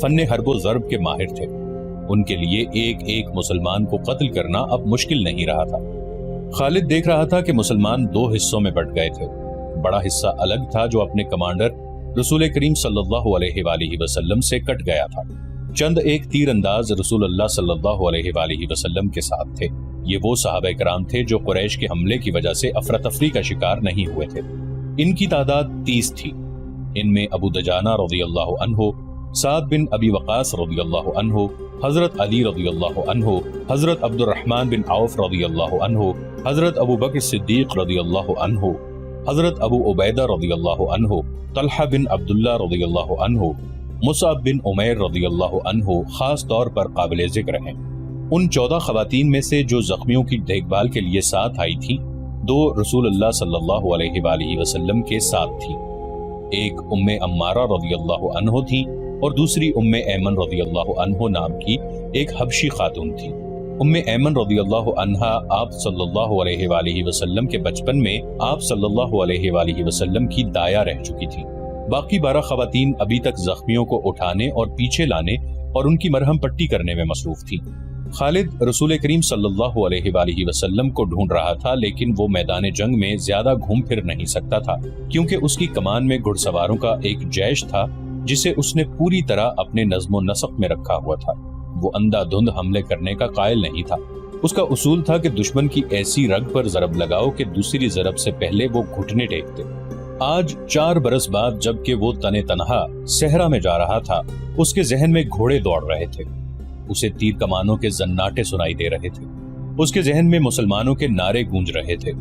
فن حرب و ضرب کے ماہر تھے۔ ان کے لیے ایک ایک مسلمان کو قتل کرنا اب مشکل نہیں رہا تھا۔ خالد دیکھ رہا تھا کہ مسلمان دو حصوں میں بٹ گئے تھے۔ بڑا حصہ الگ تھا جو اپنے کمانڈر رسول کریم صلی اللہ علیہ وآلہ وسلم سے کٹ گیا تھا۔ چند ایک تیر انداز رسول اللہ صلی اللہ علیہ وآلہ وسلم کے ساتھ تھے۔ یہ وہ صحابہ کرام تھے جو قریش کے حملے کی وجہ سے افراتفری کا شکار نہیں ہوئے تھے۔ ان کی تعداد 30 تھی۔ ان میں ابو دجانہ رضی اللہ عنہ، سعد بن ابی وقاص رضی اللہ عنہ، حضرت علی رضی اللہ عنہ، حضرت عبد الرحمن بن عوف رضی اللہ عنہ، حضرت ابو بکر صدیق رضی اللہ عنہ، حضرت ابو عبیدہ رضی اللہ عنہ، طلحہ بن عبداللہ رضی اللہ عنہ، مصعب بن عمیر رضی اللہ عنہ خاص طور پر قابل ذکر ہیں۔ ان 14 خواتین میں سے جو زخمیوں کی دیکھ بھال کے لیے ساتھ آئی تھی، 2 رسول اللہ صلی اللہ علیہ وآلہ وسلم کے ساتھ تھی۔ ایک ام عمارہ رضی اللہ عنہ تھی اور دوسری ام ایمن رضی اللہ عنہ نام کی ایک حبشی خاتون تھی۔ ام ایمن رضی اللہ عنہا آپ صلی اللہ علیہ وآلہ وسلم کے بچپن میں آپ صلی اللہ علیہ وآلہ وسلم کی دایا رہ چکی تھی۔ باقی 12 خواتین ابھی تک زخمیوں کو اٹھانے اور پیچھے لانے اور ان کی مرہم پٹی کرنے میں مصروف تھی۔ خالد رسول کریم صلی اللہ علیہ وآلہ وسلم کو ڈھونڈ رہا تھا، لیکن وہ میدان جنگ میں زیادہ گھوم پھر نہیں سکتا تھا کیونکہ اس کی کمان میں گھڑ سواروں کا ایک جیش تھا جسے اس نے پوری طرح اپنے نظم و نسق میں رکھا ہوا تھا۔ وہ اندھا دھند حملے کرنے کا قائل نہیں تھا۔ اس کا اصول تھا کہ دشمن کی ایسی رگ پر ضرب لگاؤ کہ دوسری ضرب سے پہلے وہ گھٹنے ٹیکتے۔ آج 4 برس بعد جب کہ وہ تنے تنہا صحرا میں جا رہا تھا، اس کے ذہن میں گھوڑے دوڑ رہے تھے، اسے تیر کمانوں کے زناٹے سنائی دے رہے تھے، اس کے ذہن میں مسلمانوں کے نعرے گونج رہے تھے۔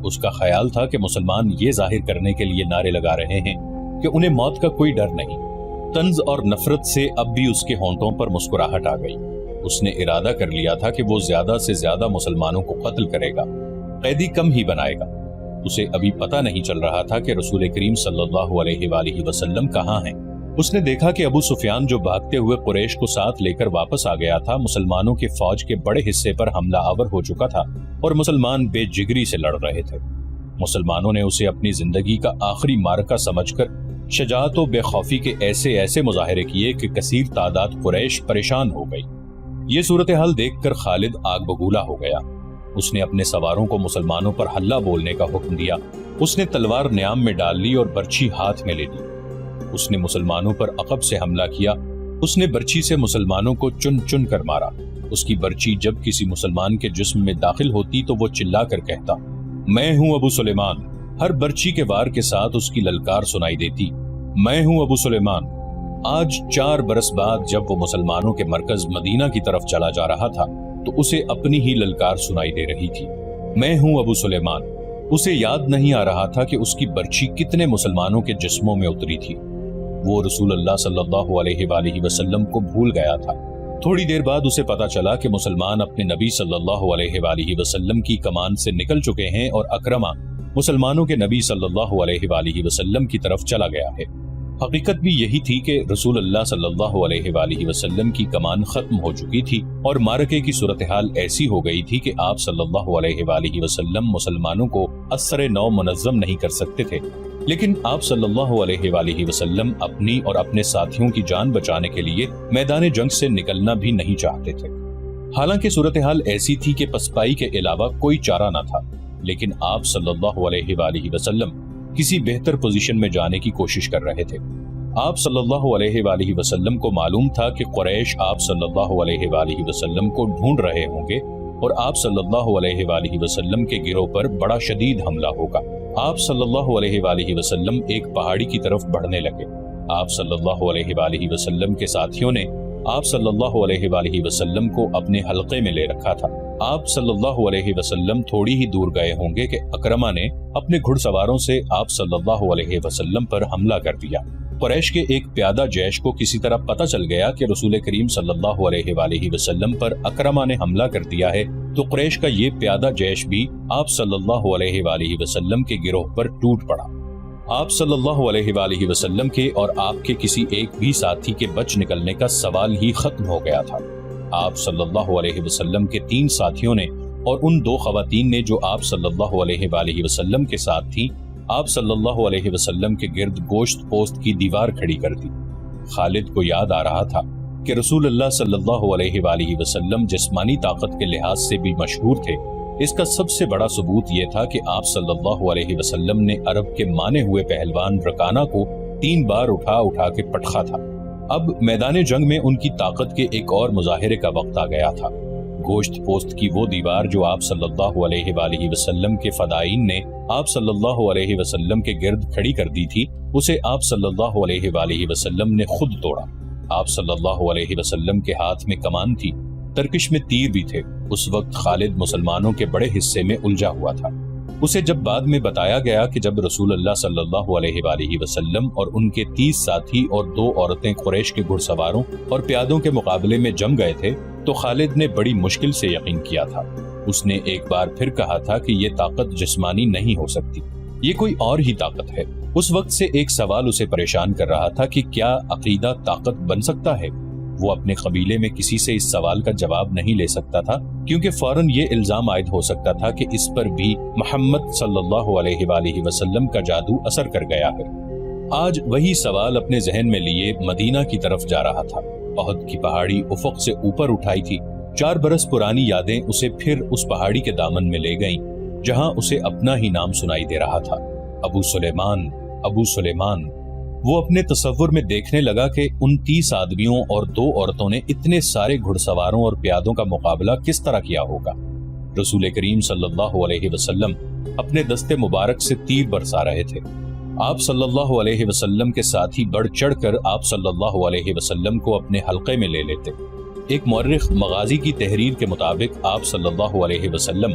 اس کا خیال تھا کہ مسلمان یہ ظاہر کرنے کے لیے نعرے لگا رہے ہیں کہ انہیں موت کا کوئی ڈر نہیں۔ طنز اور نفرت سے اب بھی اس کے ہونٹوں پر مسکراہٹ آ گئی۔ اس نے ارادہ کر لیا تھا کہ وہ زیادہ سے زیادہ مسلمانوں کو قتل کرے گا، قیدی کم ہی بنائے گا۔ اسے ابھی پتہ نہیں چل رہا تھا کہ رسول کریم صلی اللہ علیہ وآلہ وسلم کہاں ہیں۔ اس نے دیکھا کہ ابو سفیان جو بھاگتے ہوئے قریش کو ساتھ لے کر واپس آ گیا تھا، مسلمانوں کے فوج کے بڑے حصے پر حملہ آور ہو چکا تھا اور مسلمان بے جگری سے لڑ رہے تھے۔ مسلمانوں نے اسے اپنی زندگی کا آخری معرکہ سمجھ کر شجاعت و بے خوفی کے ایسے مظاہرے کیے کہ کثیر تعداد قریش پریشان ہو گئی۔ یہ صورتحال دیکھ کر خالد آگ بگولا ہو گیا۔ اس نے اپنے سواروں کو مسلمانوں پر حلہ بولنے کا حکم دیا۔ اس نے تلوار نیام میں ڈال لی اور برچھی ہاتھ میں لے لی۔ اس نے مسلمانوں پر عقب سے حملہ کیا۔ اس نے برچھی سے مسلمانوں کو چن چن کر مارا۔ اس کی برچھی جب کسی مسلمان کے جسم میں داخل ہوتی تو وہ چلا کر کہتا، میں ہوں ابو سلیمان۔ ہر برچھی کے وار کے ساتھ اس کی للکار سنائی دیتی، میں ہوں ابو سلیمان۔ آج 4 برس بعد جب وہ مسلمانوں کے مرکز مدینہ کی طرف چلا جا رہا تھا تو اسے اپنی ہی للکار سنائی دے رہی تھی، میں ہوں ابو سلیمان۔ اسے یاد نہیں آ رہا تھا کہ اس کی برچھی کتنے مسلمانوں کے جسموں میں اتری تھی۔ وہ رسول اللہ صلی اللہ علیہ وآلہ وسلم کو بھول گیا تھا۔ تھوڑی دیر بعد اسے پتا چلا کہ مسلمان اپنے نبی صلی اللہ علیہ وآلہ وسلم کی کمان سے نکل چکے ہیں اور اکرمہ مسلمانوں کے نبی صلی اللہ علیہ وآلہ وسلم کی طرف چلا گیا ہے۔ حقیقت بھی یہی تھی کہ رسول اللہ صلی اللہ علیہ وآلہ وسلم کی کمان ختم ہو چکی تھی اور معرکے کی صورتحال ایسی ہو گئی تھی کہ آپ صلی اللہ علیہ وآلہ وسلم مسلمانوں کو اثر نو منظم نہیں کر سکتے تھے، لیکن آپ صلی اللہ علیہ وآلہ وسلم اپنی اور اپنے ساتھیوں کی جان بچانے کے لیے میدان جنگ سے نکلنا بھی نہیں چاہتے تھے۔ حالانکہ صورتحال ایسی تھی کہ پسپائی کے علاوہ کوئی چارہ نہ تھا، لیکن آپ صلی اللہ علیہ وآلہ وسلم کسی بہتر پوزیشن میں جانے کی کوشش کر رہے تھے۔ آپ صلی اللہ علیہ وآلہ وسلم کو معلوم تھا کہ قریش آپ صلی اللہ علیہ وآلہ وسلم کو ڈھونڈ رہے ہوں گے اور آپ صلی اللہ علیہ وآلہ وسلم کے گروہ پر بڑا شدید حملہ ہوگا۔ آپ صلی اللہ علیہ وآلہ وسلم ایک پہاڑی کی طرف بڑھنے لگے۔ آپ صلی اللہ علیہ وآلہ وسلم کے ساتھیوں نے آپ صلی اللہ علیہ وآلہ وسلم کو اپنے حلقے میں لے رکھا تھا۔ آپ صلی اللہ علیہ وسلم تھوڑی ہی دور گئے ہوں گے کہ اکرمہ نے اپنے گھڑ سواروں سے آپ صلی اللہ علیہ وسلم پر حملہ کر دیا۔ قریش کے ایک پیادہ جیش کو کسی طرح پتہ چل گیا کہ رسول کریم صلی اللہ علیہ وآلہ وسلم پر اکرمہ نے حملہ کر دیا ہے، تو قریش کا یہ پیادہ جیش بھی آپ صلی اللہ علیہ وآلہ وسلم کے گروہ پر ٹوٹ پڑا۔ آپ صلی اللہ علیہ وآلہ وسلم کے اور آپ کے کسی ایک بھی ساتھی کے بچ نکلنے کا سوال ہی ختم ہو گیا تھا۔ آپ صلی اللہ علیہ وسلم کے 3 ساتھیوں نے اور ان 2 خواتین نے جو آپ صلی اللہ علیہ وآلہ وسلم کے ساتھ تھیں، آپ صلی اللہ علیہ وسلم کے گرد گوشت پوست کی دیوار کھڑی کر دی۔ خالد کو یاد آ رہا تھا کہ رسول اللہ صلی اللہ علیہ وآلہ وسلم جسمانی طاقت کے لحاظ سے بھی مشہور تھے۔ اس کا سب سے بڑا ثبوت یہ تھا کہ آپ صلی اللہ علیہ وسلم نے عرب کے مانے ہوئے پہلوان رکانہ کو 3 بار اٹھا اٹھا کے پٹخا تھا۔ اب میدان جنگ میں ان کی طاقت کے ایک اور مظاہرے کا وقت آ گیا تھا۔ گوشت پوست کی وہ دیوار جو آپ صلی اللہ علیہ وآلہ وسلم کے فدائین نے آپ صلی اللہ علیہ وسلم کے گرد کھڑی کر دی تھی، اسے آپ صلی اللہ علیہ وآلہ وسلم نے خود توڑا۔ آپ صلی اللہ علیہ وسلم کے ہاتھ میں کمان تھی، ترکش میں تیر بھی تھے۔ اس وقت خالد مسلمانوں کے بڑے حصے میں الجھا ہوا تھا۔ اسے جب بعد میں بتایا گیا کہ جب رسول اللہ صلی اللہ علیہ وآلہ وسلم اور ان کے 30 ساتھی اور 2 عورتیں قریش کے گھڑ سواروں اور پیادوں کے مقابلے میں جم گئے تھے تو خالد نے بڑی مشکل سے یقین کیا تھا۔ اس نے ایک بار پھر کہا تھا کہ یہ طاقت جسمانی نہیں ہو سکتی، یہ کوئی اور ہی طاقت ہے۔ اس وقت سے ایک سوال اسے پریشان کر رہا تھا کہ کیا عقیدہ طاقت بن سکتا ہے؟ وہ اپنے قبیلے میں کسی سے اس سوال کا جواب نہیں لے سکتا تھا، کیونکہ فوراً یہ الزام عائد ہو سکتا تھا کہ اس پر بھی محمد صلی اللہ علیہ وآلہ وسلم کا جادو اثر کر گیا ہے۔ آج وہی سوال اپنے ذہن میں لیے مدینہ کی طرف جا رہا تھا۔ احد کی پہاڑی افق سے اوپر اٹھائی تھی۔ 4 برس پرانی یادیں اسے پھر اس پہاڑی کے دامن میں لے گئیں جہاں اسے اپنا ہی نام سنائی دے رہا تھا، ابو سلیمان، ابو سلیمان۔ وہ اپنے تصور میں دیکھنے لگا کہ ان 30 آدمیوں اور 2 عورتوں نے اتنے سارے گھڑ سواروں اور پیادوں کا مقابلہ کس طرح کیا ہوگا۔ رسول کریم صلی اللہ علیہ وسلم اپنے دستے مبارک سے تیر برسا رہے تھے۔ آپ صلی اللہ علیہ وسلم کے ساتھی بڑھ چڑھ کر آپ صلی اللہ علیہ وسلم کو اپنے حلقے میں لے لیتے۔ ایک مورخ مغازی کی تحریر کے مطابق آپ صلی اللہ علیہ وسلم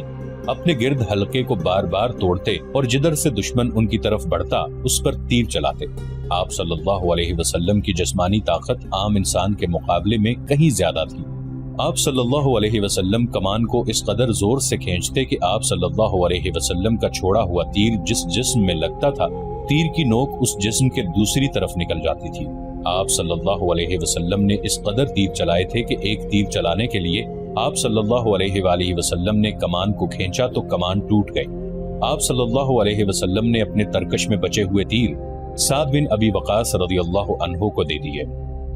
اپنے گرد حلقے کو بار بار توڑتے اور جدھر سے دشمن ان کی طرف بڑھتا اس پر تیر چلاتے۔ آپ صلی اللہ علیہ وسلم کی جسمانی طاقت عام انسان کے مقابلے میں کہیں زیادہ تھی۔ آپ صلی اللہ علیہ وسلم کمان کو اس قدر زور سے کھینچتے کہ آپ صلی اللہ علیہ وسلم کا چھوڑا ہوا تیر جس جسم میں لگتا تھا، تیر کی نوک اس جسم کے دوسری طرف نکل جاتی تھی۔ آپ صلی اللہ علیہ وسلم نے اس قدر تیر چلائے تھے کہ ایک تیر چلانے کے لیے آپ صلی اللہ علیہ وآلہ وسلم نے کمان کو کھینچا تو کمان ٹوٹ گئی۔ آپ صلی اللہ علیہ وسلم نے اپنے ترکش میں بچے ہوئے تیر سعد بن ابی وقاص رضی اللہ عنہ کو دے دیے۔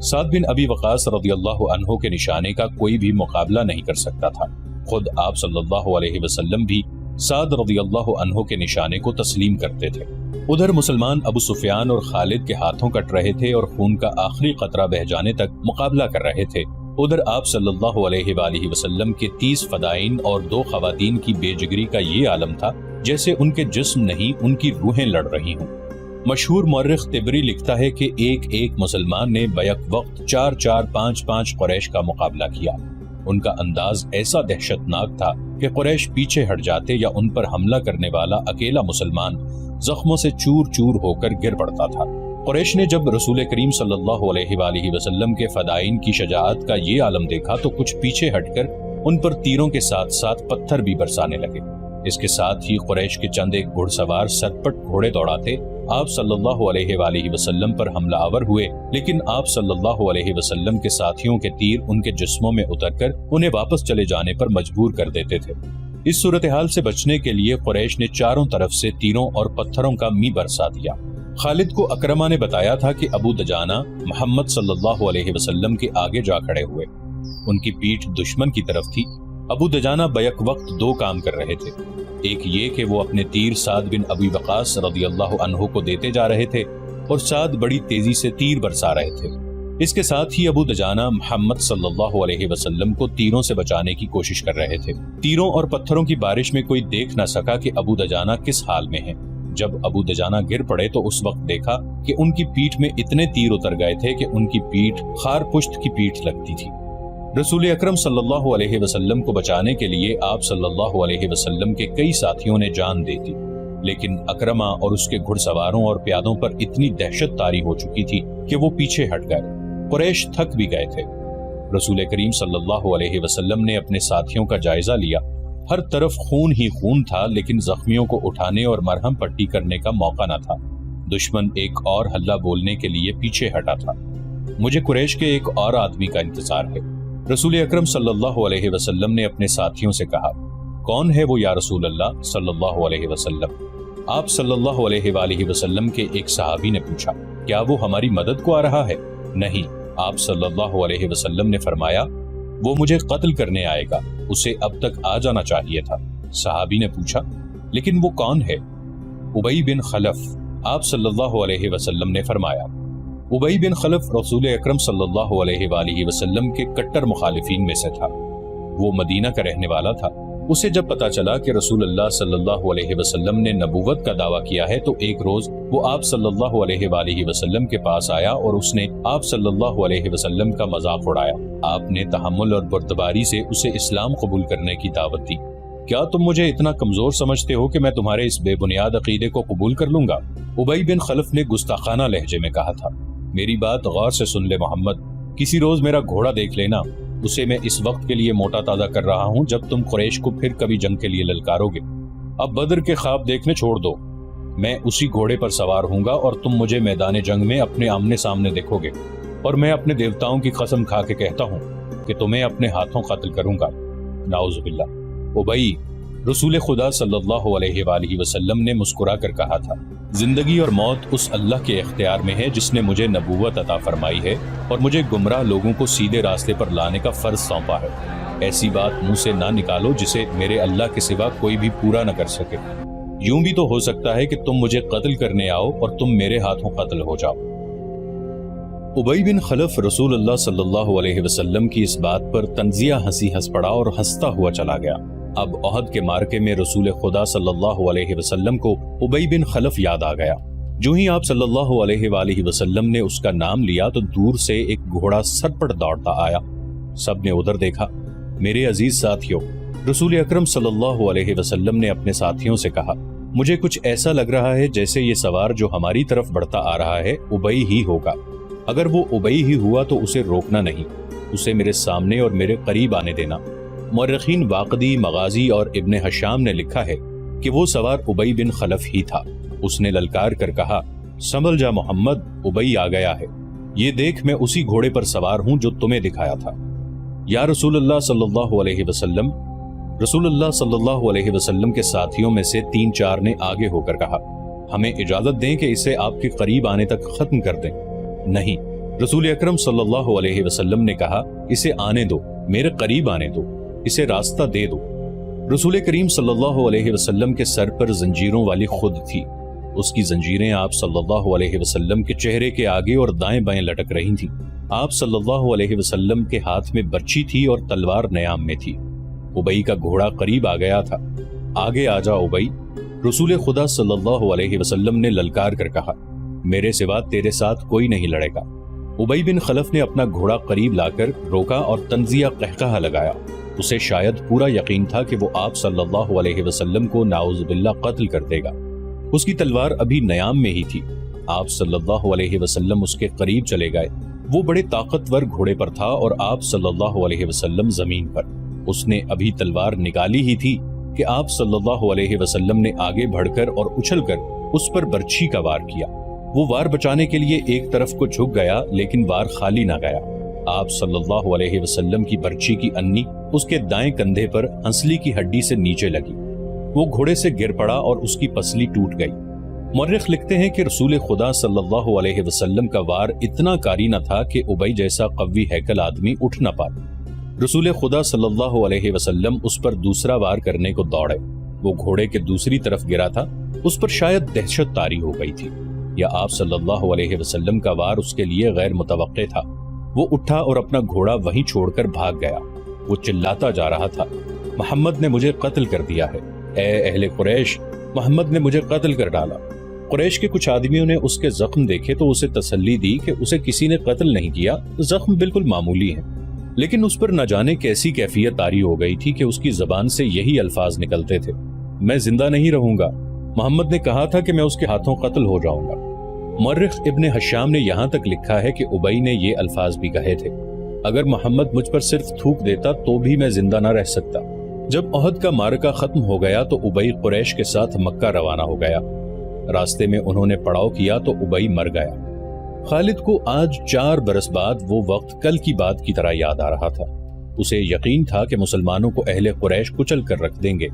سعد بن ابی وقاص رضی اللہ عنہ کے نشانے کا کوئی بھی مقابلہ نہیں کر سکتا تھا۔ خود آپ صلی اللہ علیہ وسلم بھی سعد رضی اللہ عنہ کے نشانے کو تسلیم کرتے تھے۔ ادھر مسلمان ابو سفیان اور خالد کے ہاتھوں کٹ رہے تھے اور خون کا آخری قطرہ بہہ جانے تک مقابلہ کر رہے تھے۔ ادھر آپ صلی اللہ علیہ وآلہ وسلم کے 30 فدائین اور 2 خواتین کی بے جگری کا یہ عالم تھا جیسے ان کے جسم نہیں، ان کی روحیں لڑ رہی ہوں۔ مشہور مورخ طبری لکھتا ہے کہ ایک ایک مسلمان نے بیک وقت 4 5 قریش کا مقابلہ کیا۔ ان کا انداز ایسا دہشتناک تھا کہ قریش پیچھے ہٹ جاتے یا ان پر حملہ کرنے والا اکیلا مسلمان زخموں سے چور چور ہو کر گر پڑتا تھا۔ قریش نے جب رسول کریم صلی اللہ علیہ وآلہ وسلم کے فدائین کی شجاعت کا یہ عالم دیکھا تو کچھ پیچھے ہٹ کر ان پر تیروں کے ساتھ ساتھ پتھر بھی برسانے لگے۔ اس کے ساتھ ہی قریش کے چند ایک گھڑ سوار سرپٹ گھوڑے دوڑاتے آپ صلی اللہ علیہ وآلہ وسلم پر حملہ آور ہوئے، لیکن آپ صلی اللہ علیہ وسلم کے ساتھیوں کے تیر ان کے جسموں میں اتر کر انہیں واپس چلے جانے پر مجبور کر دیتے تھے۔ اس صورتحال سے بچنے کے لیے قریش نے چاروں طرف سے تیروں اور پتھروں کا می برسا دیا۔ خالد کو اکرمہ نے بتایا تھا کہ ابو دجانہ محمد صلی اللہ علیہ وسلم کے آگے جا کھڑے ہوئے، ان کی پیٹھ دشمن کی طرف تھی۔ ابو دجانہ بیک وقت 2 کام کر رہے تھے، ایک یہ کہ وہ اپنے تیر سعد بن ابی وقاص رضی اللہ عنہ کو دیتے جا رہے تھے اور سعد بڑی تیزی سے تیر برسا رہے تھے۔ اس کے ساتھ ہی ابو دجانہ محمد صلی اللہ علیہ وسلم کو تیروں سے بچانے کی کوشش کر رہے تھے۔ تیروں اور پتھروں کی بارش میں کوئی دیکھ نہ سکا کہ ابو دجانہ کس حال میں ہیں۔ جب ابو دجانہ گر پڑے تو اس وقت دیکھا کہ ان کی پیٹھ میں اتنے تیر اتر گئے تھے کہ ان کی پیٹھ خار پشت کی پیٹھ لگتی تھی۔ رسول اکرم صلی اللہ علیہ وسلم کو بچانے کے لیے آپ صلی اللہ علیہ وسلم کے کئی ساتھیوں نے جان دے دی، لیکن اکرمہ اور اس کے گھڑ سواروں اور پیادوں پر اتنی دہشت طاری ہو چکی تھی کہ وہ پیچھے ہٹ گئے۔ قریش تھک بھی گئے تھے۔ رسول کریم صلی اللہ علیہ وسلم نے اپنے ساتھیوں کا جائزہ لیا۔ ہر طرف خون ہی خون تھا، لیکن زخمیوں کو اٹھانے اور مرہم پٹی کرنے کا موقع نہ تھا۔ دشمن ایک اور حلہ بولنے کے لیے پیچھے ہٹا تھا۔ مجھے قریش کے ایک اور آدمی کا انتظار ہے۔ رسول اکرم صلی اللہ علیہ وسلم نے اپنے ساتھیوں سے کہا، کون ہے وہ یا رسول اللہ صلی اللہ علیہ وسلم؟ آپ صلی اللہ علیہ وآلہ وسلم کے ایک صحابی نے پوچھا، کیا وہ ہماری مدد کو آ رہا ہے؟ نہیں، آپ صلی اللہ علیہ وسلم نے فرمایا وہ مجھے قتل کرنے آئے گا، اسے اب تک آ جانا چاہیے تھا۔ صحابی نے پوچھا لیکن وہ کون ہے؟ ابی بن خلف، آپ صلی اللہ علیہ وسلم نے فرمایا۔ ابی بن خلف رسول اکرم صلی اللہ علیہ وآلہ وسلم کے کٹر مخالفین میں سے تھا۔ وہ مدینہ کا رہنے والا تھا۔ اسے جب پتا چلا کہ رسول اللہ صلی اللہ علیہ وسلم نے نبوت کا دعویٰ کیا ہے تو ایک روز وہ آپ صلی اللہ علیہ وآلہ وسلم کے پاس آیا اور اس نے آپ صلی اللہ علیہ وسلم کا مذاق اڑایا۔ آپ نے تحمل اور بردباری سے اسے اسلام قبول کرنے کی دعوت دی۔ کیا تم مجھے اتنا کمزور سمجھتے ہو کہ میں تمہارے اس بے بنیاد عقیدے کو قبول کر لوں گا؟ ابی بن خلف نے گستاخانہ لہجے میں کہا تھا۔ میری بات غور سے سن لے محمد، کسی روز میرا گھوڑا دیکھ لینا، اسے میں اس وقت کے لیے موٹا تازہ کر رہا ہوں جب تم قریش کو پھر کبھی جنگ کے لیے للکارو گے۔ اب بدر کے خواب دیکھنے چھوڑ دو، میں اسی گھوڑے پر سوار ہوں گا اور تم مجھے میدان جنگ میں اپنے آمنے سامنے دیکھو گے، اور میں اپنے دیوتاؤں کی قسم کھا کے کہتا ہوں کہ تمہیں اپنے ہاتھوں قتل کروں گا۔ نعوذ باللہ۔ ابی، رسول خدا صلی اللہ علیہ وآلہ وسلم نے مسکرا کر کہا تھا، زندگی اور موت اس اللہ کے اختیار میں ہے جس نے مجھے نبوت عطا فرمائی ہے اور مجھے گمراہ لوگوں کو سیدھے راستے پر لانے کا فرض سونپا ہے۔ ایسی بات منہ سے نہ نکالو جسے میرے اللہ کے سوا کوئی بھی پورا نہ کر سکے۔ یوں بھی تو ہو سکتا ہے کہ تم مجھے قتل کرنے آؤ اور تم میرے ہاتھوں قتل ہو جاؤ۔ ابی بن خلف رسول اللہ صلی اللہ علیہ وسلم کی اس بات پر تنزیہ ہنسی ہنس پڑا اور ہنستا ہوا چلا گیا۔ اب احد کے مارکے میں رسول خدا صلی اللہ علیہ وسلم کو ابی بن خلف یاد آ گیا۔ جو ہی آپ صلی اللہ علیہ وآلہ وسلم نے اس کا نام لیا تو دور سے ایک گھوڑا سرپٹ دوڑتا آیا۔ سب نے ادھر دیکھا۔ میرے عزیز ساتھیوں، رسول اکرم صلی اللہ علیہ وسلم نے اپنے ساتھیوں سے کہا، مجھے کچھ ایسا لگ رہا ہے جیسے یہ سوار جو ہماری طرف بڑھتا آ رہا ہے ابی ہی ہوگا۔ اگر وہ ابی ہی ہوا تو اسے روکنا نہیں، اسے میرے سامنے اور میرے قریب آنے دینا۔ مورخین واقدی، مغازی اور ابن حشام نے لکھا ہے کہ وہ سوار ابی بن خلف ہی تھا۔ اس نے للکار کر کہا، سنبھل جا محمد، ابی آ گیا ہے، یہ دیکھ میں اسی گھوڑے پر سوار ہوں جو تمہیں دکھایا تھا۔ یا رسول اللہ صلی اللہ علیہ وسلم، رسول اللہ صلی اللہ علیہ وسلم کے ساتھیوں میں سے 3-4 نے آگے ہو کر کہا، ہمیں اجازت دیں کہ اسے آپ کے قریب آنے تک ختم کر دیں۔ نہیں، رسول اکرم صلی اللہ علیہ وسلم نے کہا، اسے آنے دو، میرے قریب آنے دو، اسے راستہ دے دو۔ رسول کریم صلی اللہ علیہ وسلم کے سر پر زنجیروں والی خود تھی۔ اس کی زنجیریں آپ صلی اللہ علیہ وسلم کے چہرے کے آگے اور دائیں بائیں لٹک رہی تھیں۔ آپ صلی اللہ علیہ وسلم کے ہاتھ میں برچی تھی اور تلوار نیام میں تھی۔ ابی کا گھوڑا قریب آ گیا تھا۔ آگے آ جا ابی، رسول خدا صلی اللہ علیہ وسلم نے للکار کر کہا، میرے سوا تیرے ساتھ کوئی نہیں لڑے گا۔ ابی بن خلف نے اپنا گھوڑا قریب لا کر روکا اور تنزیہ قہقہہ لگایا۔ اسے شاید پورا یقین تھا کہ وہ آپ صلی اللہ علیہ وسلم کو نعوذ باللہ قتل کر دے گا۔ اس کی تلوار ابھی نیام میں ہی تھی۔ آپ صلی اللہ علیہ وسلم اس کے قریب چلے گئے۔ وہ بڑے طاقتور گھوڑے پر تھا اور آپ صلی اللہ علیہ وسلم زمین پر۔ اس نے ابھی تلوار نکالی ہی تھی کہ آپ صلی اللہ علیہ وسلم نے آگے بڑھ کر اور اچھل کر اس پر برچھی کا وار کیا۔ وہ وار بچانے کے لیے ایک طرف کو جھک گیا لیکن وار خالی نہ گیا۔ آپ صلی اللہ علیہ وسلم کی برچی کی انی اس کے دائیں کندھے پر ہنسلی کی ہڈی سے نیچے لگی۔ وہ گھوڑے سے گر پڑا اور اس کی پسلی ٹوٹ گئی۔ مورخ لکھتے ہیں کہ رسول خدا صلی اللہ علیہ وسلم کا وار اتنا کاری نہ تھا کہ ابی جیسا قوی ہیکل آدمی اٹھ نہ پاتا۔ رسول خدا صلی اللہ علیہ وسلم اس پر دوسرا وار کرنے کو دوڑے۔ وہ گھوڑے کے دوسری طرف گرا تھا، اس پر شاید دہشت طاری ہو گئی تھی، یا آپ صلی اللہ علیہ وسلم کا وار اس کے لیے غیر متوقع تھا۔ وہ اٹھا اور اپنا گھوڑا وہیں چھوڑ کر بھاگ گیا۔ وہ چلاتا جا رہا تھا، محمد نے مجھے قتل کر دیا ہے، اے اہل قریش، محمد نے مجھے قتل کر ڈالا۔ قریش کے کچھ آدمیوں نے اس کے زخم دیکھے تو اسے تسلی دی کہ اسے کسی نے قتل نہیں کیا، زخم بالکل معمولی ہیں۔ لیکن اس پر نہ جانے کیسی کیفیت طاری ہو گئی تھی کہ اس کی زبان سے یہی الفاظ نکلتے تھے، میں زندہ نہیں رہوں گا، محمد نے کہا تھا کہ میں اس کے ہاتھوں قتل ہو جاؤں گا۔ مورخ ابن حشام نے یہاں تک لکھا ہے کہ ابی نے یہ الفاظ بھی کہے تھے، اگر محمد مجھ پر صرف تھوک دیتا تو بھی میں زندہ نہ رہ سکتا۔ جب احد کا معرکہ ختم ہو گیا تو ابی قریش کے ساتھ مکہ روانہ ہو گیا۔ راستے میں انہوں نے پڑاؤ کیا تو ابی مر گیا۔ خالد کو آج 4 برس بعد وہ وقت کل کی بات کی طرح یاد آ رہا تھا۔ اسے یقین تھا کہ مسلمانوں کو اہل قریش کچل کر رکھ دیں گے،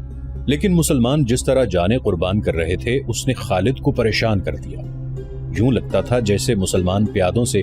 لیکن مسلمان جس طرح جانیں قربان کر رہے تھے اس نے خالد کو پریشان کر دیا۔ یوں لگتا تھا جیسے مسلمان پیادوں سے